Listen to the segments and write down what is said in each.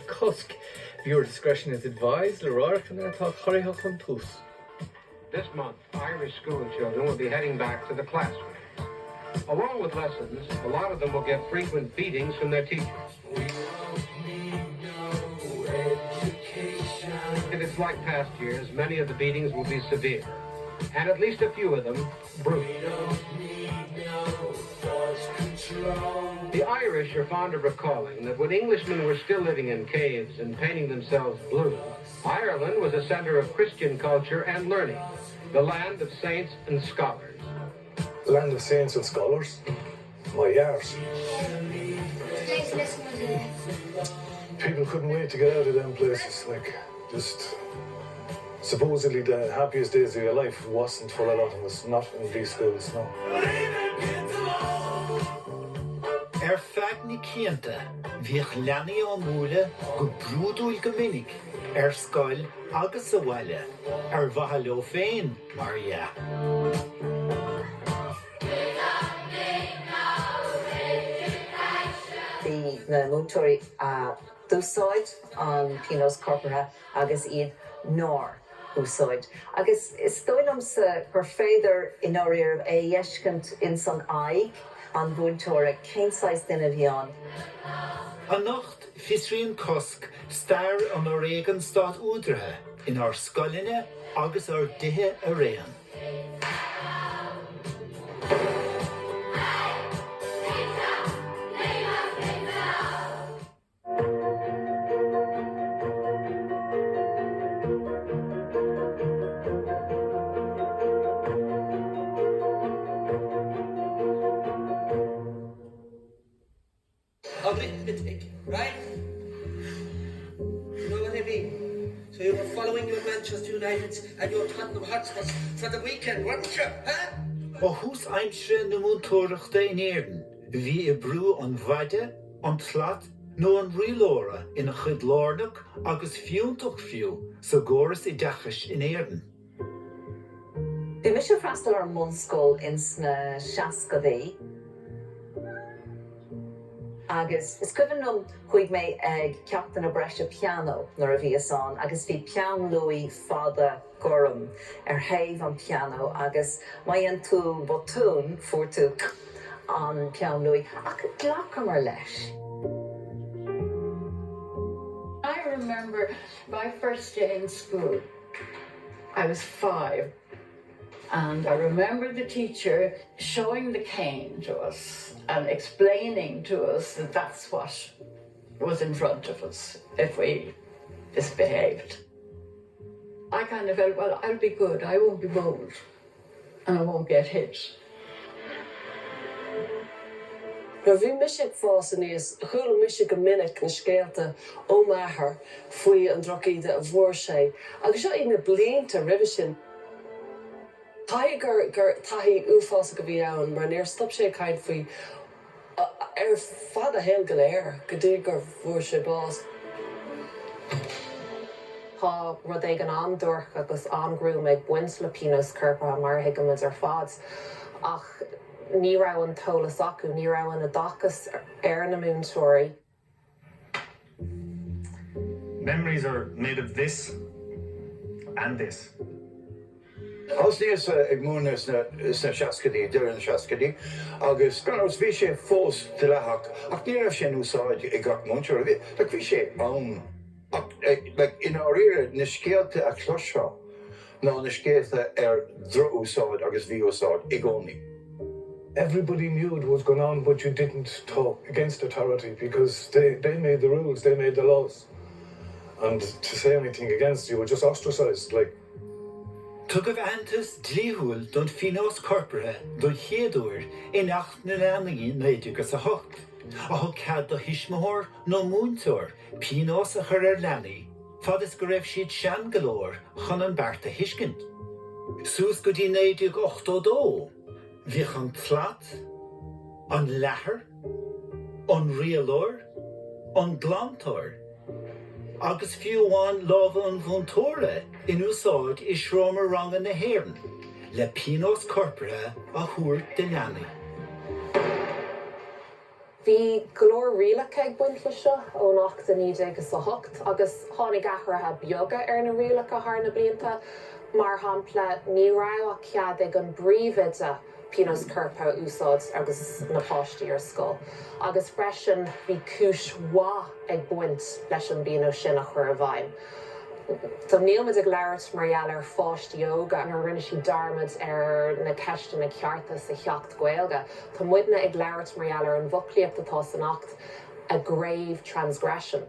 Cusk, viewer discretion is advised. This month, Irish school children will be heading back to the classrooms. Along with lessons, a lot of them will get frequent beatings from their teachers. If it's like past years, many of the beatings will be severe, and at least a few of them brutal. The Irish are fond of recalling that when Englishmen were still living in caves and painting themselves blue, Ireland was a center of Christian culture and learning, the land of saints and scholars. Land of saints and scholars? My arse. Today's lesson was People couldn't wait to get out of them places, like, just... Supposedly the happiest days of your life wasn't for a lot of us, not in these schools, no. Fag cínta, bhíoch leanaí ó múla go brúdúil go minic, scoil agus sa bhaile, bhatha leo féin, Maria. The mútóirí dúsáid an Pinos Corporal agus iad nóir úsáid. Agus is stoilm sa gur féidir in áiríomh dhéiscint in san aig an búntóra céinsáis duine bhí an. An nacht fisríon Cusk stair an Oregon stát údrathe in our scoiline agus our dithe a réan. Arithmetic, right? You know what I mean? So you were following your Manchester United and your Tottenham Hotspurs for the weekend, weren't you? Huh? O hús aimse na mútóireachta in Éirden, bhí I brú an bhaide, an tlaat, nó an rialóra ina chud lárnach agus fiúntach fiú sa góras I dachas in Éirden. Bhí mis se freastal ar monscóil in sna seascadaí. Agus is cuireann chuig mé ag ceaptain a breise piano nuair a bhí asán, agus bhí pean luí fada gorum thaobh an piano, agus maíonn tú botún fuair tú an pean luí, ach ghlacam ar leis. I remember my first day in school. I was 5. And I remember the teacher showing the cane to us and explaining to us that that's what was in front of us if we misbehaved. I kind of felt, well, I'll be good, I won't be bold, and I won't get hit. Na bhí misig fása níos, chuail misig go minic na scéalta ó maithir faoi an drochaíde a bhór sé, agus seo ina blianta ribh sin. Taithí gur taithí uafása go bhí ann, mar níor stop sé caid faoi fad a héal go léir, go dtí gur bhór sé bás. Tá rud ag an andúrch agus angrú méid buint le Pinos Corporal mar higamid ar fads, ach ní raibh an tolas acu, ní raibh an adachas ar na múntóirí. Memories are made of this and this. Als níos ag múna sna seascadaí, deireadh na seascadaí, agus grannos bhí sé fós de leithach, ach ní raibh sin úsáid I gach múntóir, like bhí sé ann. Like in áiríre na scéalta a chloseo, ná na scéalta úsáid agus bhí úsáid I gcónaí. Everybody knew what was going on, but you didn't talk against authority because they made the rules, they made the laws. And to say anything against you were just ostracized, like. Tugad antas dlíthúil don Pinos Corporal don chéadúir in acht na leanaí néideagus a hocht. A thug cad do hismóthir nó múntóir, Pinos a chur ar leanaí, fad is go raibh siad sean golóir chun an bearta hiiscint. Sús go dtí néideag 8 bhíoch an tlaat, an leathair, an rialóir, an glantóir, agus fiú bháin lámha an bhuntóra in úsáid I srámar ranga na hÉireann, le Pinos Corporal a thuair de leanaí. Bhí glór rialach ag buint lei seo ón 8 agus a 8 agus tháinig athairthe beaga ar na rialach a thar na blianta mar hampla ní raibh cead ag an bríomhide Pianos Corporal úsáid agus na páistí ar scoil. Agus freisin bhí cúis mhaith ag buint leis an bíonó sin a chur a bhaim. Tá níl ag leirt marall ar fáistí óga an rinne sí darmid ar na ceiste na cearta sa cheacht Gaeilge. Tá muidna ag leirt marall ar an bhuclíocht atá san acht a grave transgression.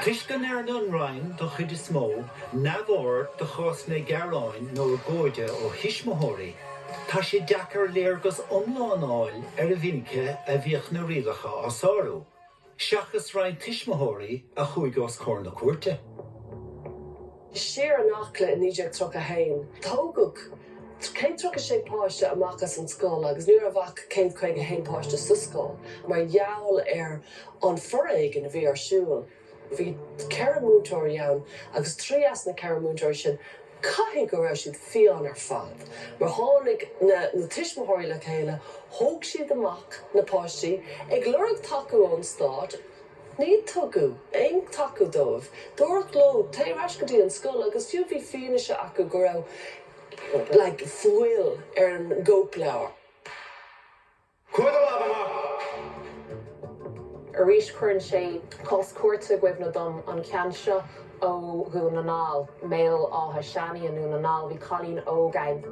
Tuiscin ar an unrain do chuid is mó, nabhór do chosna gearláin nó góide ó hisismóthirí. Tá sé deacar léargus omlánáil ar a bhínice a bhíoch na rialacha á sáú. Seachas rain tuismóthirí a chuig os cór na cuairte. Siar an achla in níideag troch a hain. Tógug, cén troch a sé páiste amachchas an scóil agus nuair a bhac cén chuig a hain páiste sa scóil, mar jaall ar an foréig in a bhí ar siúil. Bhí ceramúntóir ann agus trías na ceramúntóir sin caithfidh go raibh siad fián ar fad. Mar tháinig na tuismóthirí le chéile, thóg siad amach na páistí ag glórag taú ón stáit, ní tugu, éon taú dómh, dúirt ló, taobh go dtí an scóil agus fiú bhí fianaise acu go raibh le fuil ar an ggópleabhar. Arís chuann sé cos cuairte goibhna dom an cean seo ó gúnanáil, méal átha seanaí an gúnanáil bhí colín ógain.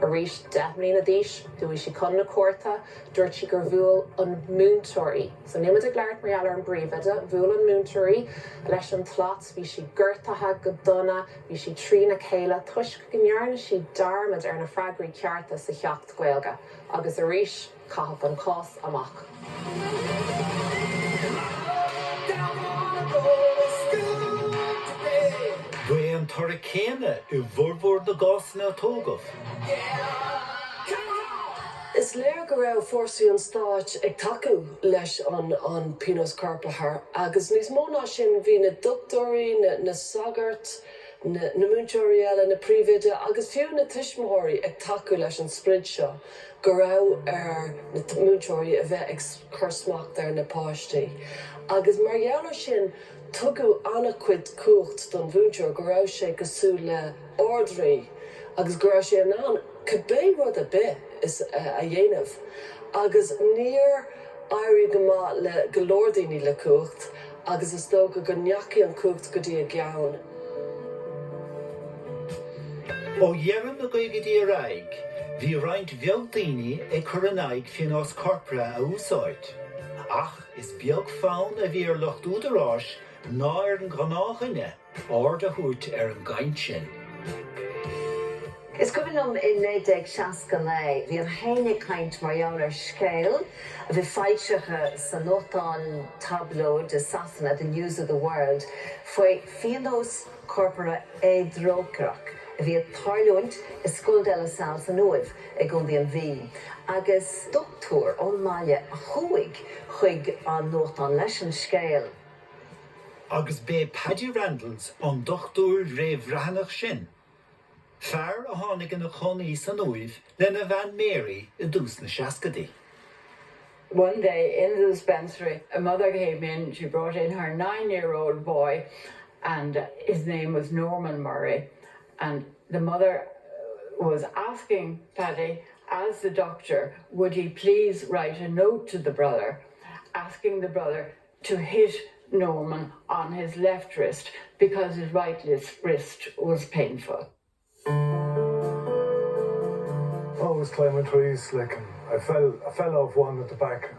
Arís deithmí na díis, dúí si chun na cuairta, dúirt si gur bhuail an múntóirí. So nimid ag leirt marall ar an bríomhide, bhuail an múntóirí leis an tlat, bhí si gurtathe go donna, bhí si trí na chéile, tuisc go nearna si darmid ar na freagraí cearta sa cheacht Gaeilge, agus arís caithfidh an cás amach. Bhí an tora céine i bhórbhór na gásna tógah. Is léir go raibh fórsaí an stáit ag taú leis an Pianos Corporal agus níos mó ná sin bhí na doctorí, na sagart, na múntóirí eile, na príomhide, agus fiú na tuismóthirí ag taú leis an sprid seo go raibh ar na múntóirí a bheith ag chursmacht ar na páistí. Agus mar gheallar sin tugu annachcuid cuacht don bhúntóir go raibh sé go sú le ordraí agus go raibh sé an an cabbé rud a bit is a dhéanamh. Agus níor éirí go maith le golódaoine le cuacht agus is tóga go neacaí an cuacht go dtí a gceann. Ó dhearan na gaogadí a raig, bhí roinnt bheag daoine ag chur an aig Pianos Corporal a úsáid. Ach, is beag fán a bhí ar locht údarráis ná ar an gnáchaine, ár de thuairt ar an gaint sin. Is goibnum in 1969, bhí an héine caint mar ar scéil, a bhí fáilseacha san nótán tableau de Sasanna, the News of the World, faoi Pianos Corporal éadrócrach. A bhí tarlúint is Scoil de la Salle san nuamh ag gcónaí an bhí. Agus doctúr ón Máile a chuig an nótán leis an scéil. Agus bé Paddy Randalls an dochtúr réamhbhreathanach sin. Fear a tháinig in na chonaí san nuamh lena bhean Mary i dús na seascadaí. One day in the dispensary, a mother came in, she brought in her 9-year-old boy, and his name was Norman Murray. And the mother was asking Paddy, as the doctor, would he please write a note to the brother, asking the brother to hit Norman on his left wrist because his right wrist was painful. Always climbing trees, like I fell off one at the back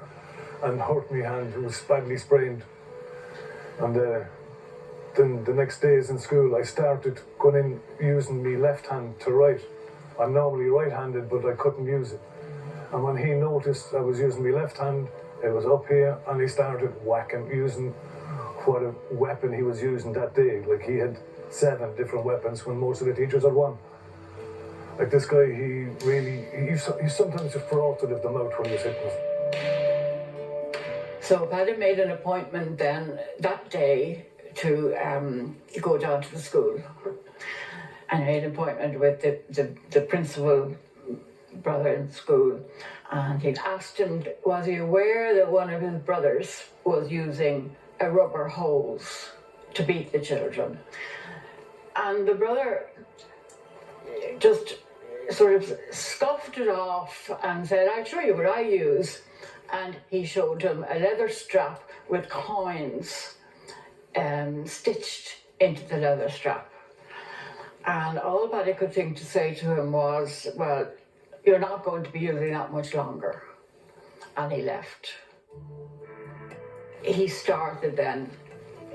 and hurt my hand. It was badly sprained. And then the next days in school, I started going in using my left hand to write. I'm normally right-handed, but I couldn't use it. And when he noticed I was using my left hand, it was up here, and he started whacking, using what a weapon he was using that day. Like he had 7 different weapons when most of the teachers had 1. Like this guy, he sometimes just forgot to lift them out when he was hitting us. So Paddy made an appointment then that day to go down to the school. And I had an appointment with the principal brother in school, and he asked him, was he aware that one of his brothers was using a rubber hose to beat the children? And the brother just sort of scoffed it off and said, I'll show you what I use. And he showed him a leather strap with coins stitched into the leather strap. And all Paddy could think to say to him was, well, you're not going to be using that much longer. And he left. He started then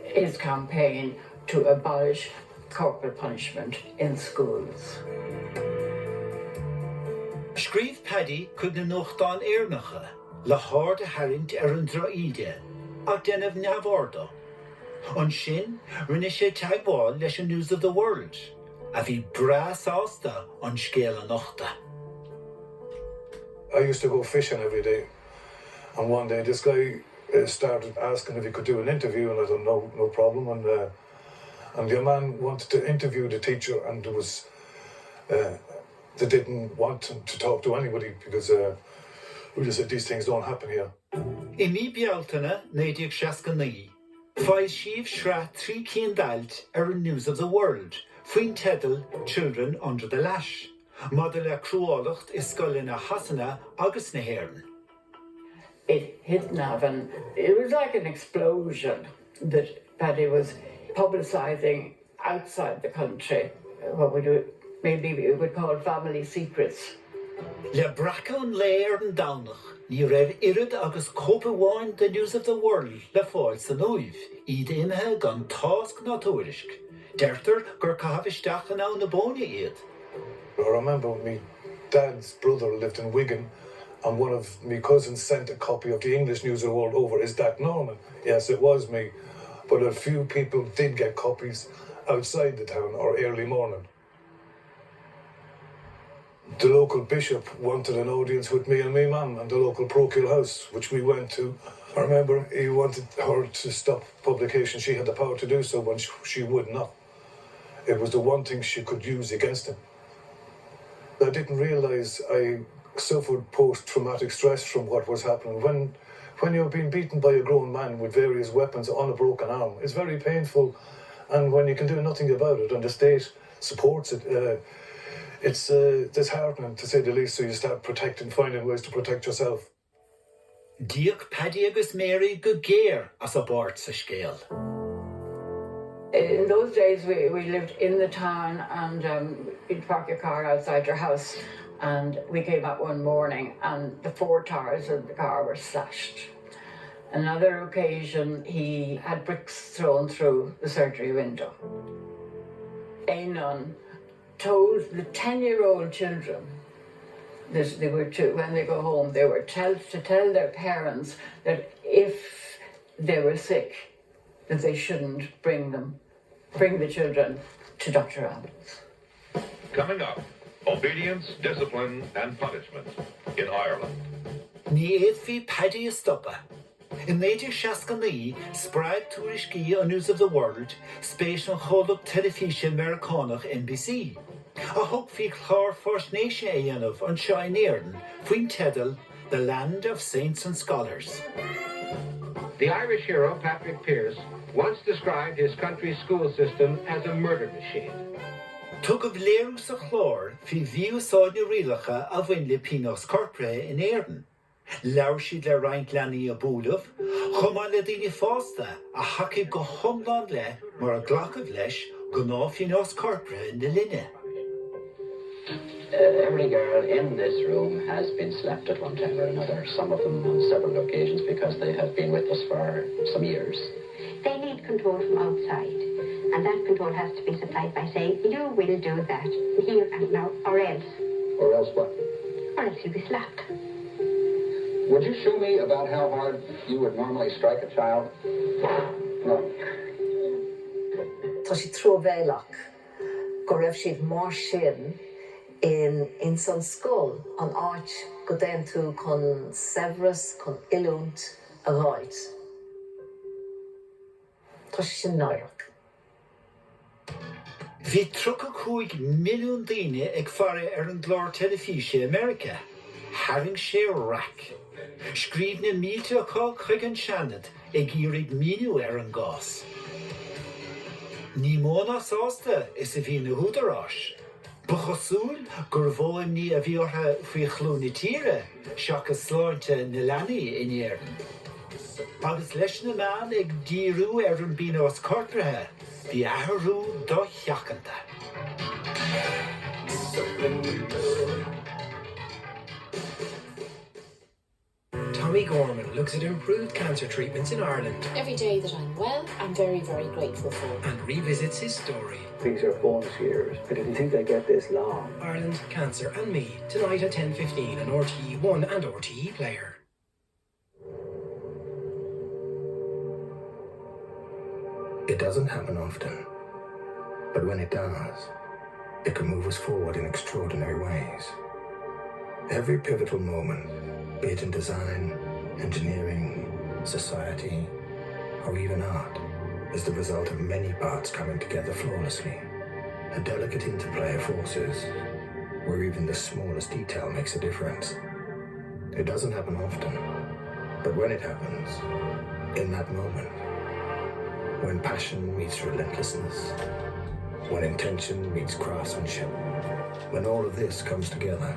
his campaign to abolish corporal punishment in schools. Scríomh Paddy chun na nuachtáin éarnacha le háir a hairint an droíde ach déanamh neamhorda. An sin rinne sé teagháil leis an News of the World a bhí bras ásta an scéal an nachta. I used to go fishing every day, and one day this guy started asking if he could do an interview, and I said no problem. And the man wanted to interview the teacher, and there was they didn't want him to talk to anybody because we just said these things don't happen here. I mi bealtaine 1969, fáil siomh sra trí cén dailt an News of the World faoin tedal Children Under the Lash. Mother le cruálacht is scoil na hasanna agus na hÉireann. It hit Navan. It was like an explosion that Paddy was publicising outside the country, what maybe we would call family secrets. Le bracha an léir an dánach, ní raibh irid agus cópahháin the News of the World le fáil san óibh, iad imethe gan tasc nátóirisk. Deirtar gur cahabhisteach an á na bóna iad. I remember my dad's brother lived in Wigan, and one of my cousins sent a copy of the English News of the World over. Is that Norman? Yes, it was me. But a few people did get copies outside the town or early morning. The local bishop wanted an audience with me and my mum and the local parochial house, which we went to. I remember he wanted her to stop publication. She had the power to do so, but she would not. It was the one thing she could use against him. I didn't realise I suffered post-traumatic stress from what was happening. When you're being beaten by a grown man with various weapons on a broken arm, it's very painful, and when you can do nothing about it and the state supports it, it's disheartening to say the least, so you start finding ways to protect yourself. Díoch Paddy agus Mary go géir as a báirt sa scéal. In those days, we lived in the town, and you'd park your car outside your house. And we came up one morning, and the 4 tires of the car were slashed. Another occasion, he had bricks thrown through the surgery window. A nun told the 10-year-old children that they were to, when they go home, they were to tell their parents that if they were sick, that they shouldn't bring the children to Dr. Allen's. Coming up, obedience, discipline and punishment in Ireland. Ní éad bhí Paddy a stoppa. In 1969, spráid tuairiscí an News of the World spéis an cholach telefíse Americánach NBC. A thug bhí chlár First Nation a dhéanamh an seo in Éireann faoin tedal The Land of Saints and Scholars. The Irish hero Patrick Pearse once described his country's school system as a murder machine. Tugad léirú sa chlár fi bhíú sáidne rialacha a bhain le Pinos Corporal in Éireann. Leabhar siad le roinnt leanaí a búlamh, chumá le daoine fásta a hacaigh go thomláin le mar a ghlacadh leis go ná Pinos Corporal in the linne. Every girl in this room has been slapped at one time or another, some of them on several occasions because they have been with us for some years. They need control from outside, and that control has to be supplied by saying, you will do that, here and now, or else. Or else what? Or else you'll be slapped. Would you show me about how hard you would normally strike a child? No. Tá sí trúbhéilech go raibh siad mar sin in san scóil an áit go déan tú chun severas chun ilúnt a gháid. Tá sin náireach. Bhí 35 milliún daoine ag fara ar an glár telefíse America. Haring sé rac. Scríb na mílte chuig an seanad ag írig míniú ar an gás. Ní móna sásta is a bhí na húdarás. Buchasúil gur bhóim ní a bhí ortha faoi chlúna tíre seach a sláinte na leanaí in éireann. Agus leis na man ag díriú ar an bíós corprathe, bhí athrú dó cheachanta. Tommy Gorman looks at improved cancer treatments in Ireland. Every day that I'm well, I'm very, very grateful for. And revisits his story. These are bonus years. I didn't think I'd get this long. Ireland, Cancer and Me, tonight at 10:15 on RTE1 and RTE Player. It doesn't happen often, but when it does, it can move us forward in extraordinary ways. Every pivotal moment, be it in design, engineering, society, or even art, is the result of many parts coming together flawlessly. A delicate interplay of forces, where even the smallest detail makes a difference. It doesn't happen often, but when it happens, in that moment, when passion meets relentlessness, when intention meets craftsmanship, when all of this comes together,